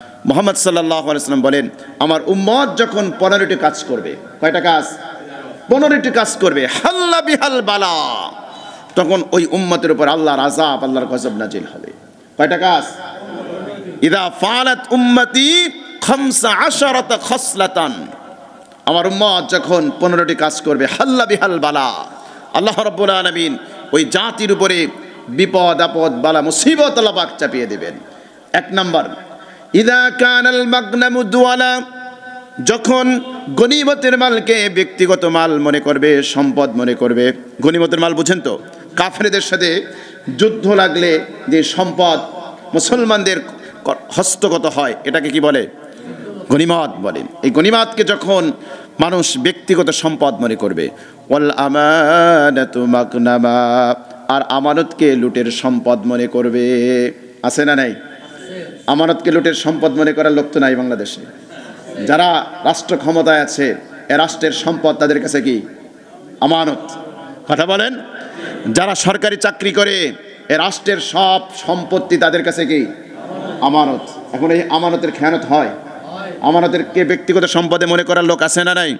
মুহাম্মদ সাল্লাল্লাহু আলাইহি ওয়াসাল্লাম বলেন, আমার উম্মত যখন 15টি কাজ করবে, কয়টা কাজ? 15টি কাজ করবে, হাল্লা বিহাল বালা, তখন ওই উম্মতের উপর আল্লাহর আযাব, আল্লাহর গজব নাজিল হবে। কয়টা কাজ? ইদা ফালাত উম্মতি 15 খসলাতান, আমার উম্মত যখন 15টি কাজ করবে, হাল্লা বিহাল বালা, আল্লাহ রাব্বুল আলামিন ওই জাতির উপরে বিপদ আপদ বালা মুসিবত আল্লাহ পাক চাপিয়ে দেবেন। এক নাম্বার, ইদা কানাল মাগনামু দুয়ালা, যখন গনিমতের মালকে ব্যক্তিগত মাল মনে করবে, সম্পদ মনে করবে। গনিমতের মাল বুঝেন তো? কাফেরদের সাথে যুদ্ধ লাগলে যে সম্পদ মুসলমানদের হস্তগত হয়, এটাকে কি বলে? গনিমত বলে। এই গনিমতকে যখন মানুষ ব্যক্তিগত সম্পদ মনে করবে, ওয়াল আমানাতু মাগনামা, আর আমানতকে লুটের সম্পদ মনে করবে। আছে না নাই? আমানতকে লুটের সম্পদ মনে করার লোক তো নাই বাংলাদেশে। যারা রাষ্ট্র ক্ষমতায় আছে, এ রাষ্ট্রের সম্পদ তাদের কাছে কি? আমানত। কথা বলেন। যারা সরকারি চাকরি করে, এ রাষ্ট্রের সব সম্পত্তি তাদের কাছে কি? আমানত। এখন এই আমানতের খেয়ানত হয়। আমানতের কে ব্যক্তিগত সম্পদে মনে করার লোক আছে না নাই?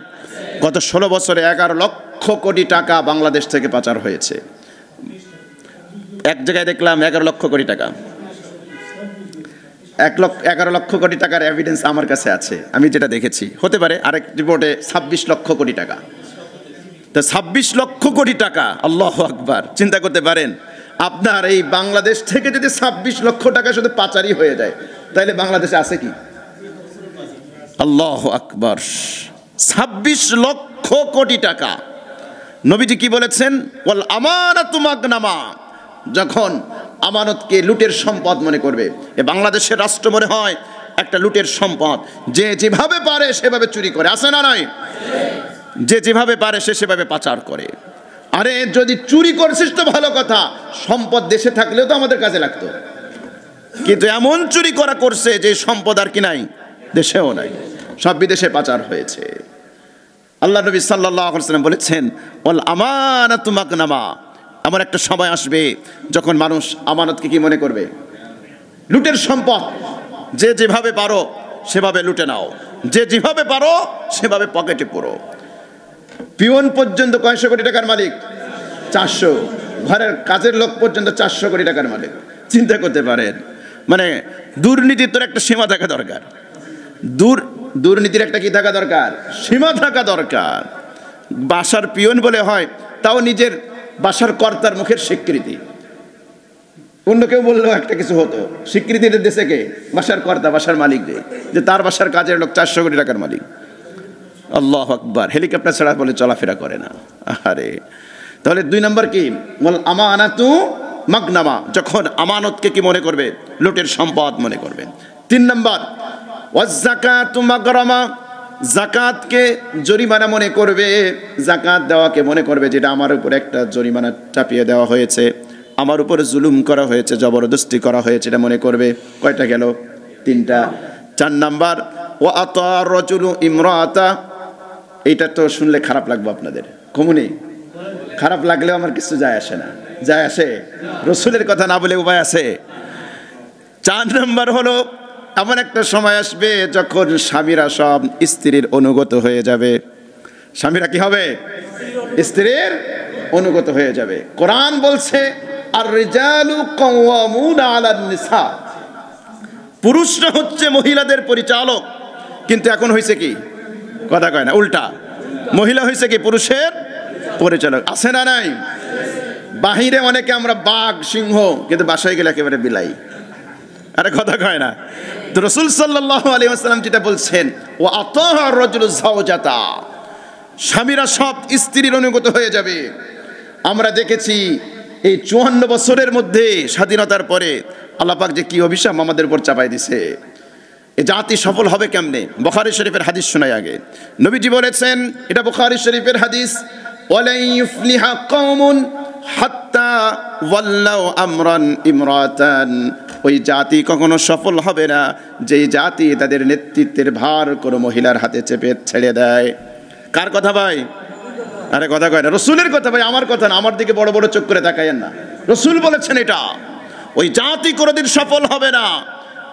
গত 16 বছরে 11 লক্ষ কোটি টাকা বাংলাদেশ থেকে পাচার হয়েছে। এক জায়গায় দেখলাম 11 লক্ষ কোটি টাকা। 11 লক্ষ কোটি টাকার এভিডেন্স আমার কাছে আছে, আমি যেটা দেখেছি। হতে পারে আরেক রিপোর্টে 26 লক্ষ কোটি টাকা। তো 26 লক্ষ কোটি টাকা, আল্লাহু আকবার। চিন্তা করতে পারেন, আপনার এই বাংলাদেশ থেকে যদি 26 লক্ষ টাকা শুধু পাচারই হয়ে যায়, তাহলে বাংলাদেশে আছে কি? আল্লাহু আকবার। 26 লক্ষ কোটি টাকা। নবীজি কি বলেছেন? ওয়াল আমানাতু মাগনামা, যখন আমানতকে লুটের সম্পদ মনে করবে। এ বাংলাদেশের রাষ্ট্র মনে হয় একটা লুটের সম্পদ। যে যেভাবে পারে সেভাবে চুরি করে, আছে না নাই? যে যেভাবে পারে সে সেভাবে পাচার করে। আরে যদি চুরি করছিস তো ভালো কথা, সম্পদ দেশে থাকলেও তো আমাদের কাজে লাগতো। কিন্তু এমন চুরি করা করছে যে সম্পদ আর কি নাই, দেশেও নাই, সব বিদেশে পাচার হয়েছে। আল্লাহ নবী সাল্লাল্লাহু আলাইহি ওয়াসাল্লাম বলেছেন, ওয়াল আমানাতু মাগনামা, এমন একটা সময় আসবে যখন মানুষ আমানতকে কি মনে করবে? লুটের সম্পদ। যে যেভাবে পারো সেভাবে লুটে নাও, যে যেভাবে পারো সেভাবে পকেটে পড়ো। পিয়ন পর্যন্ত কয়শো কোটি টাকার মালিক? 400। ঘরের কাজের লোক পর্যন্ত 400 কোটি টাকার মালিক। চিন্তা করতে পারেন, মানে দুর্নীতির তোর একটা সীমা থাকা দরকার। দুর্নীতির একটা কি থাকা দরকার? সীমা থাকা দরকার। বাসার পিয়ন বলে হয়, তাও নিজের বাসার কর্তার মুখের স্বীকৃতি। অন্য কেউ বললেও একটা কিছু হতো, স্বীকৃতিটা দেশে কে? বাসার কর্তা, বাসার মালিক, যে তার বাসার কাজের লোক 400 কোটি টাকার মালিক। আল্লাহু আকবার। হেলিকপ্টার ছাড়া বলে চলাফেরা করে না। আরে তাহলে 2 নম্বর কি? ওয়াল আমানাতু মাগনামা, যখন আমানতকে কি মনে করবে? লুটের সম্পদ মনে করবে। 3 নম্বর, ওয়াজ যাকাতু মাগরামা, যাকাতকে জরিমানা মনে করবে। যাকাত দেওয়াকে মনে করবে যেটা আমার উপর একটা জরিমানা চাপিয়ে দেওয়া হয়েছে, আমার উপরে জুলুম করা হয়েছে, জবরদস্তি করা হয়েছে, এটা মনে করবে। কয়টা গেল? 3টা। 4 নাম্বার, ওয়া আতার রাজুলু ইমরাতা, এইটা তো শুনলে খারাপ লাগবে আপনাদের, কমুনি? খারাপ লাগলেও আমার কিছু যায় আসে না। যায় আসে? রসুলের কথা না বলে উপায় আছে? 4 নাম্বার হলো, এমন একটা সময় আসবে যখন স্বামীরা সব স্ত্রীর অনুগত হয়ে যাবে। স্বামীরা কি হবে? স্ত্রীর অনুগত হয়ে যাবে। কোরআন বলছে, আর রিজালু কাওয়ামুনা আলান নিসা, পুরুষরা হচ্ছে মহিলাদের পরিচালক। কিন্তু এখন হয়েছে কি? কথা কয় না, উল্টা। মহিলা হয়েছে কি? পুরুষের পরিচালক। আছে না নাই? বাহিরে অনেকে আমরা বাঘ সিংহ, কিন্তু বাসায় গেলে একেবারে বিলাই। আরে কথা কয় না। তো রাসূল সাল্লাল্লাহু আলাইহি ওয়াসাল্লাম যেটা বলছেন, ওয়া আতাহা রাজুলু যাওজাতা, স্বামীরা সব স্ত্রীর অনুগত হয়ে যাবে। আমরা দেখেছি এই 54 বছরের মধ্যে স্বাধীনতার পরে আল্লাহ পাক যে কি অভিশাপ আমাদের উপর চাপাই দিছে। এই জাতি সফল হবে কেমনে? বুখারী শরীফের হাদিস শোনাই আগে। নবীজি বলেছেন, এটা বুখারী শরীফের হাদিস, ওয়ালা ইউফলিহা কওমুন হাত্তা ওয়াল্লাউ আমরান ইমরাতান, ওই জাতি কখনো সফল হবে না যেই জাতি তাদের নেতৃত্বের ভার কোনো মহিলার হাতে চেপে ছেড়ে দেয়। কার কথা ভাই? আরে কথা কয় না, রসুলের কথা ভাই, আমার কথা না। আমার দিকে বড় বড় চোখ করে তাকায়েন না, রসুল বলেছেন এটা। ওই জাতি কোনোদিন সফল হবে না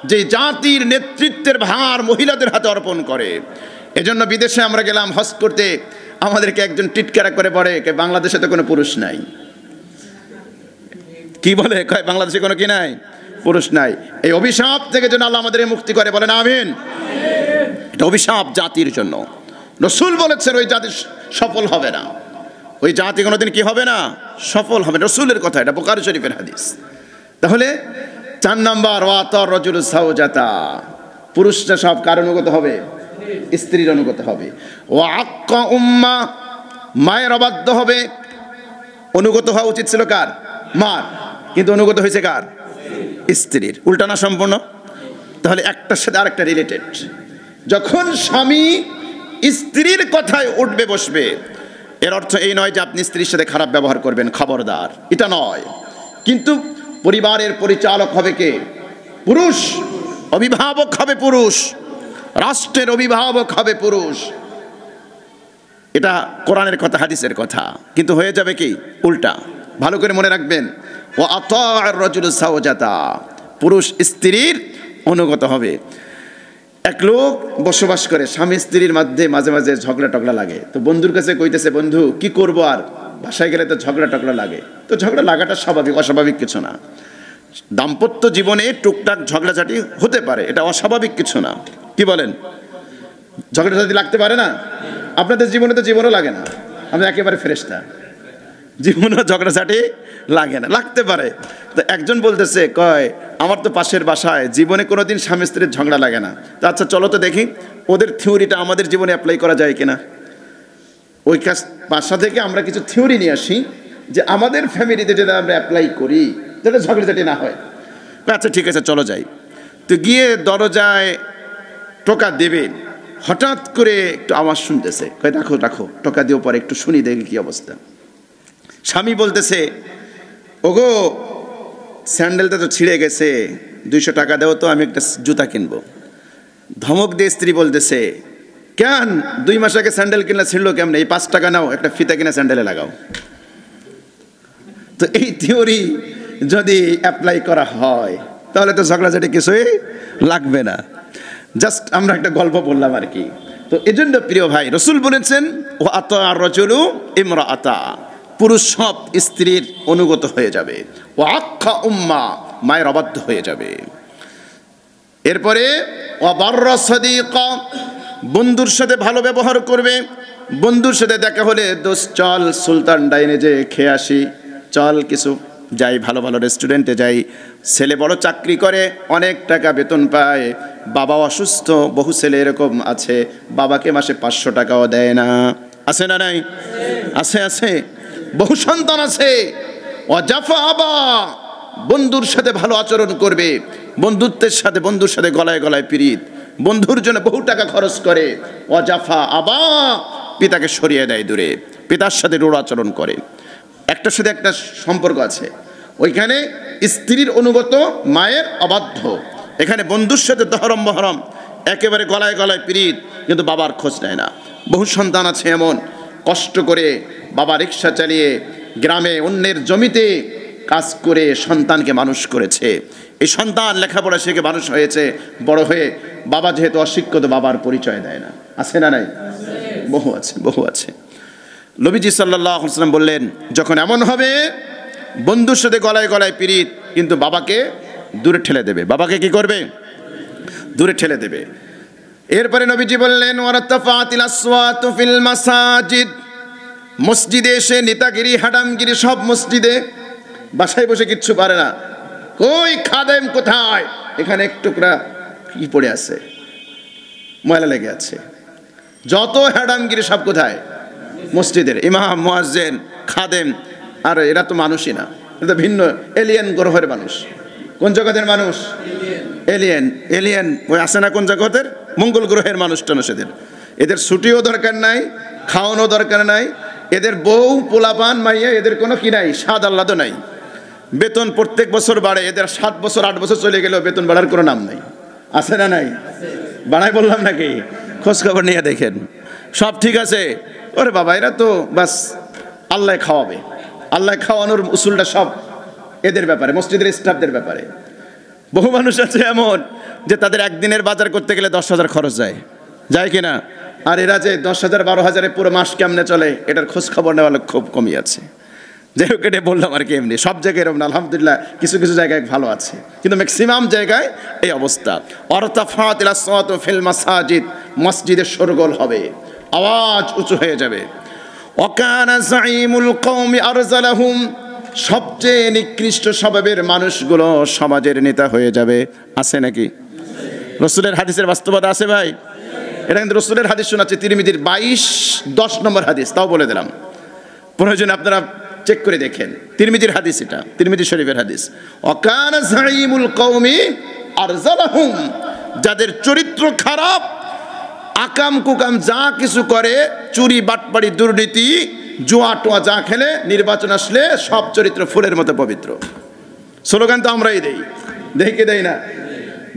যে জাতির নেতৃত্বের ভার মহিলাদের হাতে অর্পণ করে। এজন্য বিদেশে আমরা গেলাম হজ করতে, আমাদেরকে একজন টিটকারা করে পড়ে, বাংলাদেশে তো কোনো পুরুষ নাই। কি বলে, কয় বাংলাদেশে কোনো কি নাই, পুরুষ নাই। এই অভিশাপ থেকে যেন আল্লাহ আমাদের মুক্তি করে, বলেন আমিন। এটা অভিশাপ জাতির জন্য। রাসূল বলেছেন ওই জাতি সফল হবে না, ওই জাতি কোনোদিন কি হবে না, সফল হবে না। রাসূলের কথা, এটা বুখারী শরীফের হাদিস। তাহলে 4 নাম্বার, ওয়াতার রাজুলু যাওজাতা, পুরুষরা সব কার অনুগত হবে, স্ত্রীর অনুগত হবে। ওয়া আক্কা উম্মা, মায়ের অবাধ্য হবে। অনুগত হওয়া উচিত ছিল কার, মার, কিন্তু অনুগত হয়েছে কার, স্ত্রীর। উল্টা না সম্পূর্ণ? তাহলে একটার সাথে আরেকটা রিলেটেড। যখন স্বামী স্ত্রীর কথায় উঠবে বসবে, এর অর্থ এই নয় যে আপনি স্ত্রীর সাথে খারাপ ব্যবহার করবেন, খবরদার, এটা নয়। কিন্তু পরিবারের পরিচালক হবে কে, পুরুষ। অভিভাবক হবে পুরুষ, রাষ্ট্রের অভিভাবক হবে পুরুষ। এটা কোরআনের কথা, হাদিসের কথা। কিন্তু হয়ে যাবে কি উল্টা। ভালো করে মনে রাখবেন, ও আতা'আর রাজুলু যাওজাতা, পুরুষ স্ত্রীর অনুগত হবে। এক লোক বসবাস করে, স্বামী স্ত্রীর মধ্যে মাঝে মাঝে ঝগড়া টগড়া লাগে। তো বন্ধুর কাছে কইতেছে, বন্ধু কি করবো আর, বাসায় গেলে তো ঝগড়া টগড়া লাগে। তো ঝগড়া লাগাটা স্বাভাবিক, অস্বাভাবিক কিছু না। দাম্পত্য জীবনে টুকটাক ঝগড়াঝাটি হতে পারে, এটা অস্বাভাবিক কিছু না। কি বলেন, ঝগড়াঝাটি লাগতে পারে না? আপনাদের জীবনে তো জীবনও লাগে না, আমরা একেবারে ফেরেশতা, জীবনেও ঝগড়াঝাটি লাগে না, লাগতে পারে। তো একজন বলতেছে, কয় আমার তো পাশের বাসায় জীবনে কোনোদিন স্বামী স্ত্রীর ঝগড়া লাগে না। তো আচ্ছা চলো তো দেখি ওদের থিওরিটা আমাদের জীবনে অ্যাপ্লাই করা যায় কিনা। ওই কাজ বাসা থেকে আমরা কিছু থিওরি নিয়ে আসি, যে আমাদের ফ্যামিলিতে যদি আমরা অ্যাপ্লাই করি যাতে ঝগড়াঝাটি না হয়। আচ্ছা ঠিক আছে চলো যাই। তো গিয়ে দরজায় টোকা দেবে, হঠাৎ করে একটু আওয়াজ শুনতেছে, কয় রাখো রাখো, টোকা দিও, পরে একটু শুনি দেখি কি অবস্থা। স্বামী বলতেছে, ওগো স্যান্ডেলটা তো ছিঁড়ে গেছে, 200 টাকা দেও তো, আমি একটা জুতা কিনবো। ধমক দিয়ে স্ত্রী বলতেছে, কেন 2 মাস আগে স্যান্ডেল কিনলে ছিঁড়লো কেমন, এই 5 টাকা নাও, একটা ফিতা কিনে স্যান্ডেলে লাগাও। তো এই থিওরি যদি অ্যাপ্লাই করা হয় তাহলে তো ঝগড়াঝাটি কিছুই লাগবে না। জাস্ট আমরা একটা গল্প বললাম আর কি। তো এজন্য প্রিয় ভাই, রাসূল বলেছেন, ও আতা'আর রাজুলু ইমরাআতা, পুরুষ সব স্ত্রীর অনুগত হয়ে যাবে। ও আক্কা উম্মা, মায়ের অবাধ্য হয়ে যাবে। এরপরে ও বাররা সাদিকা, বন্ধুর সাথে ভালো ব্যবহার করবে। বন্ধুর সাথে দেখা হলে, দোস্ত চল সুলতান ডাইনে যে খেয়ে আসি, চল কিছু যাই, ভালো ভালো রেস্টুরেন্টে যাই। ছেলে বড় চাকরি করে, অনেক টাকা বেতন পায়, বাবা অসুস্থ, বহু ছেলে এরকম আছে বাবাকে মাসে 500 টাকাও দেয় না। আছে না নাই? আছে আছে, বহু সন্তান আছে। অজাফা আবা, বন্ধুর সাথে ভালো আচরণ করবে, বন্ধুত্বের সাথে, বন্ধুর সাথে গলায় গলায় পিরিত, বন্ধুর জন্য বহু টাকা খরচ করে। অজাফা আবা, পিতাকে সরিয়ে দেয় দূরে, পিতার সাথে রূঢ় আচরণ করে। একটার সাথে একটা সম্পর্ক আছে, ওইখানে স্ত্রীর অনুগত, মায়ের অবাধ্য। এখানে বন্ধুর সাথে দহরম বহরম, একেবারে গলায় গলায় পিরিত, কিন্তু বাবার খোঁজ নেয় না। বহু সন্তান আছে এমন, কষ্ট করে বাবা রিক্সা চালিয়ে গ্রামে অন্যের জমিতে কাজ করে সন্তানকে মানুষ করেছে। এই সন্তান লেখাপড়া শিখে মানুষ হয়েছে, বড় হয়ে বাবা যেহেতু অশিক্ষিত, বাবার পরিচয় দেয় না। আছে না নাই? বহু আছে, বহু আছে। নবীজি সাল্লাল্লাহু আলাইহি ওয়াসাল্লাম বললেন, যখন এমন হবে, বন্ধুর সাথে গলায় গলায় পিরিত, কিন্তু বাবাকে দূরে ঠেলে দেবে। বাবাকে কি করবে? দূরে ঠেলে দেবে। এরপরে নবীজি বললেন, ওয়ারাতাফাতিল আসওয়াতু ফিল মাসাজিদ, মসজিদে এসে নেতাগিরি, হাডামগিরি সব মসজিদে, বাসায় বসে কিচ্ছু পারে না। কই খাদেম কোথায়? এখানে এক টুকরা কি পড়ে আছে, ময়লা লেগে আছে। যত হাডামগিরি সব কোথায়? মসজিদের ইমাম, মুয়াজ্জিন, খাদেম। আর এরা তো মানুষই না, এটা তো ভিন্ন এলিয়েন গ্রহের মানুষ। কোন জগতের মানুষ? এলিয়েন। এলিয়েন ওই আসে না কোন জগতের? মঙ্গল গ্রহের মানুষ টানুষ। এদের ছুটিও দরকার নাই, খাওয়ানো দরকার নাই, এদের বউ পোলাপান মাইয়া এদের কোনো কি নাই, স্বাদ আহ্লাদও নাই। বেতন প্রত্যেক বছর বাড়ে, এদের 7 বছর 8 বছর চলে গেলেও বেতন বাড়ার কোনো নাম নাই। আছে না নাই? বাড়াই বললাম নাকি? খোঁজ খবর নিয়ে দেখেন, সব ঠিক আছে। ওরে বাবা, এরা তো বাস আল্লাহ খাওয়াবে, আল্লাহ খাওয়ানোর উসুলটা সব এদের ব্যাপারে, মসজিদের স্টাফদের ব্যাপারে। বহু মানুষ আছে এমন, যে তাদের একদিনের বাজার করতে গেলে 10,000 খরচ যায় কি না? আর এরা যে 10,000 12,000-এ পুরো মাস কেমনে চলে এটার খোঁজ খবর নেওয়া লোক খুব কমই আছে। যাই হোক, এটা বললাম আর কি। এমনি সব জায়গায় এরকম না, আলহামদুলিল্লাহ কিছু কিছু জায়গায় ভালো আছে, কিন্তু ম্যাক্সিমাম জায়গায় এই অবস্থা। অরতাফাতিল আসওয়াতু ফিল মাসাজিদ, মসজিদে শোরগোল হবে, আওয়াজ উঁচু হয়ে যাবে। ওয়াকানা যাঈমুল কওমি আরযালাহুম, সবচেয়ে নিকৃষ্ট স্বভাবের মানুষগুলো সমাজের নেতা হয়ে যাবে। আছে নাকি? রাসূলের হাদিসের বাস্তবতা আছে ভাই। এটা কিন্তু রাসূলের হাদিস শোনাচ্ছে, তিরমিজির 22-10 নম্বর হাদিস, তাও বলে দিলাম, প্রয়োজনে আপনারা চেক করে দেখেন। তিরমিজির হাদিস, এটা তিরমিজি শরীফের হাদিস। ওয়াকানা যাঈমুল কওমি আরযালাহুম, যাদের চরিত্র খারাপ, আকাম কুকাম যা কিছু করে, চুরি বাটপাড়ি দুর্নীতি জুয়া টোয়া যা খেলে, নির্বাচন আসলে সব চরিত্র ফুলের মতো পবিত্র। স্লোগান তো আমরাই দেই না?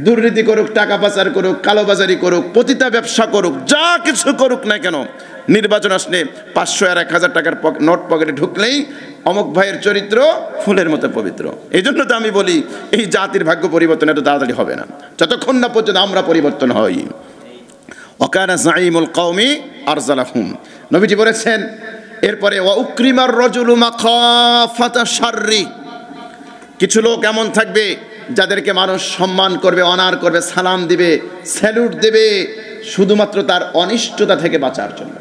দুর্নীতি করুক, টাকা পাচার করুক, কালোবাজারি করুক, পতিতা ব্যবসা করুক, যা কিছু করুক না কেন, নির্বাচন আসলে 500 আর 1000 টাকার নোট পকেটে ঢুকলেই অমুক ভাইয়ের চরিত্র ফুলের মতো পবিত্র। এই জন্য তো আমি বলি, এই জাতির ভাগ্য পরিবর্তন এত তাড়াতাড়ি হবে না যতক্ষণ না পর্যন্ত আমরা পরিবর্তন হই। ওয়াকানা যাঈমুল কওমি আরযালাহুম, নবীজি বলেছেন এরপরে ওয়া উকরিমার রাজুলু মাখাফাতা শাররি, কিছু লোক এমন থাকবে যাদেরকে মানুষ সম্মান করবে, অনার করবে, সালাম দিবে, স্যালুট দেবে, শুধুমাত্র তার অনিষ্টতা থেকে বাঁচার জন্য।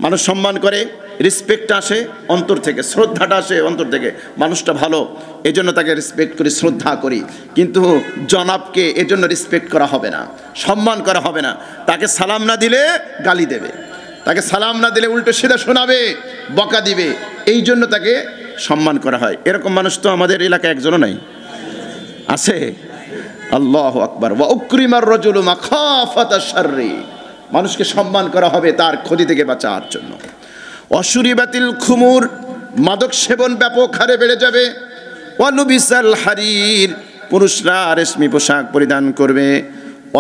মানুষ সম্মান করে, রেসপেক্ট আসে অন্তর থেকে, শ্রদ্ধাটা আসে অন্তর থেকে, মানুষটা ভালো এই জন্য তাকে রেসপেক্ট করি, শ্রদ্ধা করি। কিন্তু জনাবকে এজন্য রেসপেক্ট করা হবে না, সম্মান করা হবে না। তাকে সালাম না দিলে গালি দেবে, তাকে সালাম না দিলে উল্টো সিধা শোনাবে, বকা দিবে, এই জন্য তাকে সম্মান করা হয়। এরকম মানুষ তো আমাদের এলাকায় একজনও নাই, আছে? আল্লাহু আকবার। ওয়া উকরিমার রাজুলু মাখাফাতা শাররি, মানুষকে সম্মান করা হবে তার ক্ষতি থেকে বাঁচার জন্য। অশুরিবাতিল খুমুর, মাদক সেবন ব্যাপক হারে বেড়ে যাবে। ওয়ালুবিসাল হারির, পুরুষরা রেশমি পোশাক পরিধান করবে।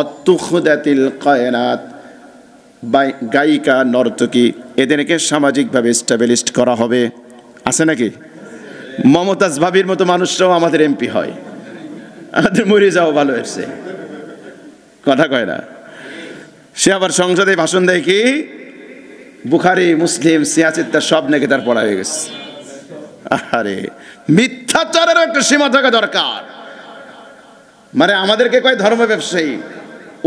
অত্তুখুদাতিল কায়নাত, গায়িকা নর্তকী এদেরকে সামাজিকভাবে স্টাবলিশড করা হবে। আছে নাকি? মমতাজ ভাবির মতো মানুষরাও আমাদের এমপি হয়, আমাদের মরে যাও ভালো হয়েছে, কথা কয় না। সে আবার সংসদে ভাষণ দেয় কি, বুখারি মুসলিম সিয়াসিত্তা সব নাকি তার পড়া হয়ে গেছে। আরে মিথ্যাচারের একটা সীমা থাকা দরকার। মানে আমাদেরকে কয় ধর্ম ব্যবসায়ী,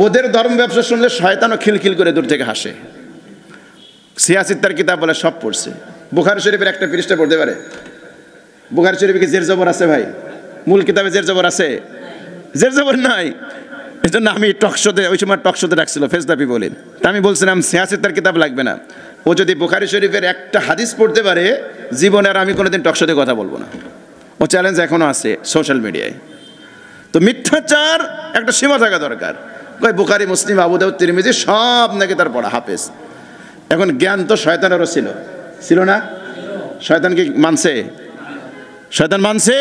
ওদের ধর্ম ব্যবসা শুনলে শয়তানও খিলখিল করে দূর থেকে হাসে। সিয়াসিত্তার কিতাব বলে সব পড়ছে, বুখারী শরীফের একটা পৃষ্ঠা পড়তে পারে? বুখারী শরীফে কি জের জবর আছে ভাই? মূল কিতাবে জের জবর আছে? জের জবর নাই। এই জন্য আমি টকশোতে, ওই সময় টকশোতে ডাকছিল ফেজদাপি বলে, তা আমি বলছিলাম সিয়াসিত্তার কিতাব লাগবে না, ও যদি বুখারী শরীফের একটা হাদিস পড়তে পারে জীবনে আর আমি কোনোদিন টকশোতে কথা বলবো না। ও চ্যালেঞ্জ এখনো আছে সোশ্যাল মিডিয়ায়। তো মিথ্যাচার একটা সীমা থাকা দরকার। কয় বুখারী মুসলিম আবু দাউদ তিরমিজি সব নাকি তার পড়া, হাফেজ। এখন জ্ঞান তো শয়তানেরও ছিল না? শয়তান কি মানছে? শয়তান মানছে?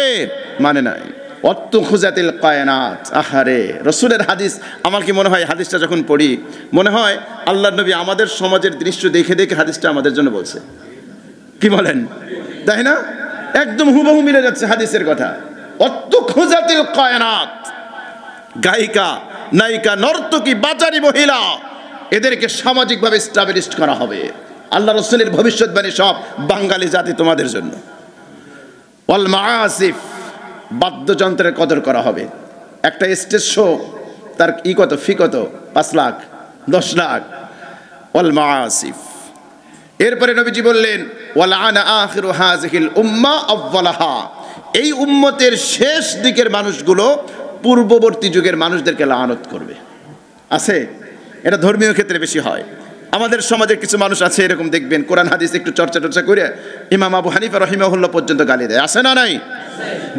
মানে নাই। অত্তুখুজাতিল কায়নাত, আহারে রাসূলের হাদিস। আমার কি মনে হয় হাদিসটা যখন পড়ি মনে হয় আল্লাহর নবী আমাদের সমাজের দৃশ্য দেখে দেখে হাদিসটা আমাদের জন্য বলছে। কি বলেন, তাই না? একদম হুবহু মিলে যাচ্ছে হাদিসের কথা। অত্তুখুজাতিল কায়নাত, গায়িকা নায়িকা নর্তকী বাজারি মহিলা এদেরকে সামাজিকভাবে স্টাবলিশড করা হবে। আল্লাহ রাসূলের ভবিষ্যৎবাণী সব বাঙালি জাতি তোমাদের জন্য। ওয়াল মাআসিফ, বাদ্যযন্ত্রের কদর করা হবে। একটা স্টেজ শো তার কত ফি কত? 5 লাখ 10 লাখ। ওয়াল মাআসিফ। এরপরে নবীজি বললেন ওয়াল আনা আখিরু হাযিহিল উম্মাহ আউয়ালাহা, এই উম্মতের শেষ দিকের মানুষগুলো পূর্ববর্তী যুগের মানুষদেরকে লানত করবে। আছে? এটা ধর্মীয় ক্ষেত্রে বেশি হয়। আমাদের সমাজে কিছু মানুষ আছে এরকম, দেখবেন কোরআন হাদিস একটু চর্চা করে ইমাম আবু হানিফা রাহিমাহুল্লাহ পর্যন্ত গালি দেয়। আছে না নাই?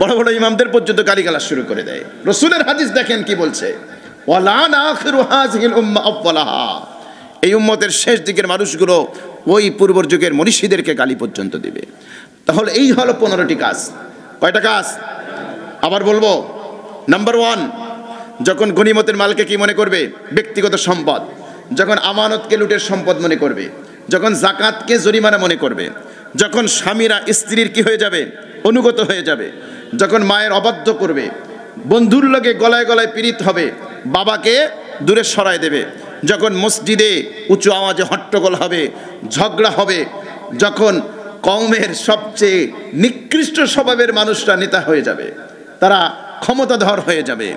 বড় বড় ইমামদের পর্যন্ত গালিগালাজ শুরু করে দেয়। রাসূলের হাদিস দেখেন কি বলছে, ওয়ালান আখিরু হাযিহিল উম্মাহ আউয়ালাহা, এই উম্মতের শেষ দিকের মানুষগুলো ওই পূর্ব যুগের মনীষীদেরকে গালি পর্যন্ত দিবে। তাহলে এই হলো 15টি কাজ। কয়টা কাজ? আবার বলবো। নাম্বার 1, যখন গনিমতের মালকে কি মনে করবে? ব্যক্তিগত সম্পদ। যখন আমানতকে লুটের সম্পদ মনে করবে, যখন যাকাতকে জরিমানা মনে করবে, যখন স্বামীরা স্ত্রীর কি হয়ে যাবে? অনুগত হয়ে যাবে, যখন মায়ের অবাধ্য করবে, বন্ধুর লগে গলায় গলায় পীড়িত হবে, বাবাকে দূরে সরায় দেবে। যখন মসজিদে উঁচু আওয়াজে হট্টগোল হবে, ঝগড়া হবে, যখন কওমের সবচেয়ে নিকৃষ্ট স্বভাবের মানুষরা নেতা হয়ে যাবে, তারা ক্ষমতাধর হয়ে যাবে,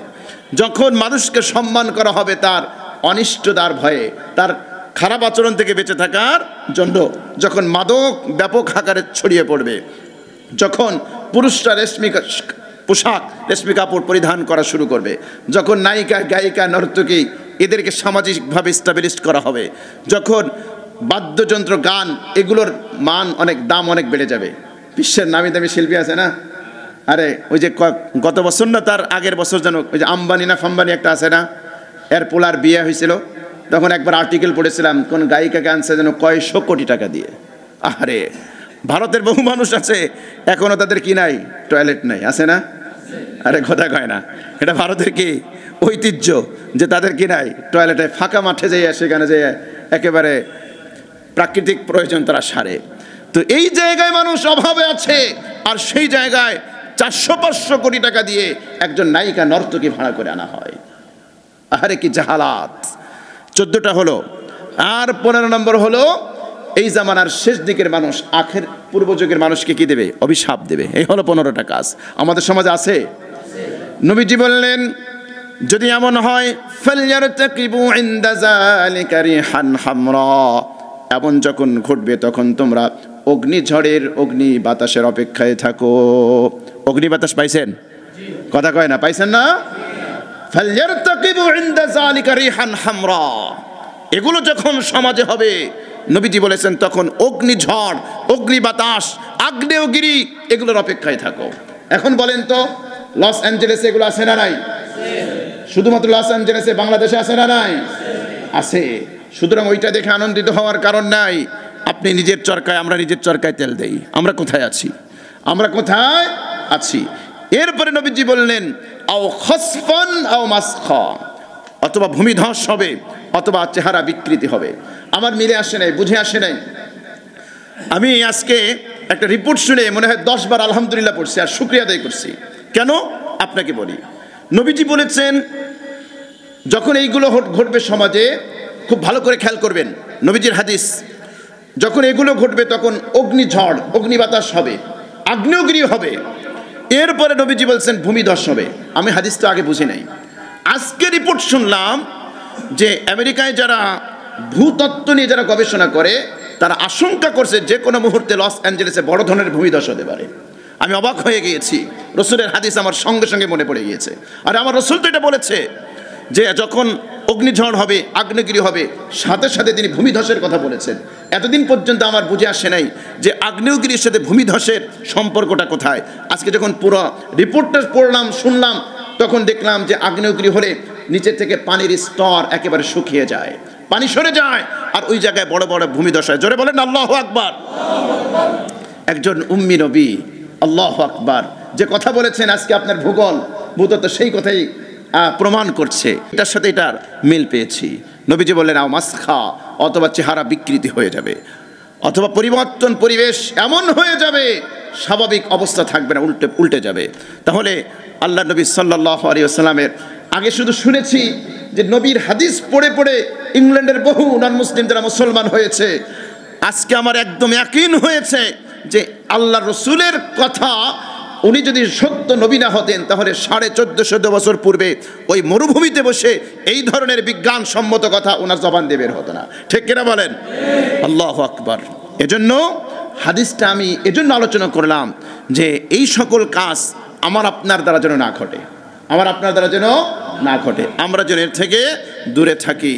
যখন মানুষকে সম্মান করা হবে তার অনিষ্টতার ভয়ে, তার খারাপ আচরণ থেকে বেঁচে থাকার জন্য, যখন মাদক ব্যাপক আকারে ছড়িয়ে পড়বে, যখন পুরুষরা রেশমি পোশাক, রেশমি কাপড় পরিধান করা শুরু করবে, যখন নায়িকা, গায়িকা, নর্তকী এদেরকে সামাজিকভাবে স্টাবলিশ করা হবে, যখন বাদ্যযন্ত্র, গান এগুলোর মান অনেক, দাম অনেক বেড়ে যাবে। বিশ্বের নামি দামি শিল্পী আছে না, আরে ওই যে গত বছর না তার আগের বছর যেন ওই যে আম্বানি না ফাম্বানি একটা আছে না, এর পোলার বিয়ে হয়েছিল, তখন একবার আর্টিকেল পড়েছিলাম কোন গায়িকাকে আনছে যেন কয়েকশো কোটি টাকা দিয়ে। আরে ভারতের বহু মানুষ আছে এখনো তাদের কি নাই, টয়লেট নাই, আছে না? আরে কথা কয় না, এটা ভারতের কি ঐতিহ্য যে তাদের কি নাই টয়লেটে, ফাঁকা মাঠে যাইয়া সেখানে যে একেবারে প্রাকৃতিক প্রয়োজন তারা সারে। তো এই জায়গায় মানুষ অভাবে আছে, আর সেই জায়গায় 400-500 কোটি টাকা দিয়ে একজন নায়িকা, নর্তকী ভাড়া করে আনা হয়। আরে কি জাহালাত। 14টা হলো, আর 15 নম্বর হলো এই জামানার শেষ দিকের মানুষ আখের পূর্বযুগের মানুষকে কি দেবে? অভিশাপ দেবে। এই হলো 15টা কাজ। আমাদের সমাজে আছে। নবীজি বললেন যদি এমন হয় ফালইয়ারতাকিবু ইনদা যালিকা রিহান হামরা, এমন যখন ঘটবে তখন তোমরা অগ্নিঝড়ের, অগ্নি বাতাসের অপেক্ষায় থাকো। অগ্নি বাতাস পাইছেন? কথা কয় না, পাইছেন না? ফালইয়ারতাকিবু ইনদা যালিকা রিহান হামরা, এগুলো যখন সমাজে হবে নবীজি বলেছেন তখন অগ্নিঝড়, অগ্নি বাতাস, আগ্নেয়গিরি এগুলোর অপেক্ষায় থাকো। এখন বলেন তো লস অ্যাঞ্জেলেসে এগুলো আছে না নাই? শুধুমাত্র লস অ্যাঞ্জেলেসে, বাংলাদেশে আছে না নাই? আছে। সুতরাং ওইটা দেখে আনন্দিত হওয়ার কারণ নাই। আপনি নিজের চরকায়, আমরা নিজের চরকায় তেল দেই। আমরা কোথায় আছি? আমরা কোথায় আছি? এরপরে নবীজি বললেন আও খসফান আও মাসখা, অথবা ভূমিধস হবে অথবা চেহারা বিকৃতি হবে। আমার মিলে আসে নাই, বুঝে আসে নাই। আমি আজকে একটা রিপোর্ট শুনে মনে হয় 10 বার আলহামদুলিল্লাহ পড়ছি আর শুকরিয়া আদায় করছি। কেন? আপনাকে বলি। নবীজি বলেছেন যখন এইগুলো ঘটবে সমাজে, খুব ভালো করে খেয়াল করবেন নবীজির হাদিস, যখন এগুলো ঘটবে তখন অগ্নিঝড়, অগ্নিবাতাস হবে, আগ্নেয়গিরি হবে। এরপরে নবীজি বলছেন ভূমিধস হবে। আমি হাদিসটা আগে বুঝি নাই, আজকে রিপোর্ট শুনলাম যে আমেরিকায় যারা ভূতত্ত্ব নিয়ে যারা গবেষণা করে তারা আশঙ্কা করছে যে কোনো মুহূর্তে লস অ্যাঞ্জেলেসে বড় ধরনের ভূমিধস হতে পারে। আমি অবাক হয়ে গিয়েছি, রসুলের হাদিস আমার সঙ্গে সঙ্গে মনে পড়ে গিয়েছে। আর আমার রসুল তো এটা বলেছে যে যখন অগ্নিঝড় হবে, আগ্নেয়গিরি হবে, সাথে সাথে তিনি ভূমিধসের কথা বলেছেন। এতদিন পর্যন্ত আমার বুঝে আসে নাই যে আগ্নেয়গিরির সাথে ভূমিধসের সম্পর্কটা কোথায়। আজকে যখন পুরো রিপোর্টটা পড়লাম, শুনলাম, তখন দেখলাম যে আগ্নেয়গিরি হলে নিচে থেকে পানির স্তর একেবারে শুকিয়ে যায়, পানি সরে যায়, আর ওই জায়গায় বড় বড় ভূমিধস হয়। জোরে বলেন আল্লাহু আকবার। একজন উম্মি নবী আল্লাহু আকবার যে কথা বলেছেন, আজকে আপনার ভূতত্ত্ব সেই কথাই প্রমাণ করছে। এটার সাথে এটার মিল পেয়েছি। নবীজি বললেন আও মাসখা, অথবা চেহারা বিকৃতি হয়ে যাবে, অথবা পরিবর্তন, পরিবেশ এমন হয়ে যাবে স্বাভাবিক অবস্থা থাকবে না, উল্টে যাবে। তাহলে আল্লাহ নবী সাল্লাল্লাহু আলাইহি ওয়াসাল্লামের আগে শুধু শুনেছি যে নবীর হাদিস পড়ে পড়ে ইংল্যান্ডের বহু নন মুসলিম যারা মুসলমান হয়েছে, আজকে আমার একদম ইয়াকিন হয়েছে যে আল্লাহ রসুলের কথা উনি যদি সত্য নবী না হতেন তাহলে 1450 বছর পূর্বে ওই মরুভূমিতে বসে এই ধরনের বিজ্ঞানসম্মত কথা ওনার জবান দিয়ে বের হতো না। ঠিক কিনা বলেন? আল্লাহু আকবার। এজন্য হাদিসটা আমি এজন্য আলোচনা করলাম যে এই সকল কাজ আমার আপনার দ্বারা যেন না ঘটে, আমার আপনার দ্বারা যেন না ঘটে, আমরা যেন এর থেকে দূরে থাকি।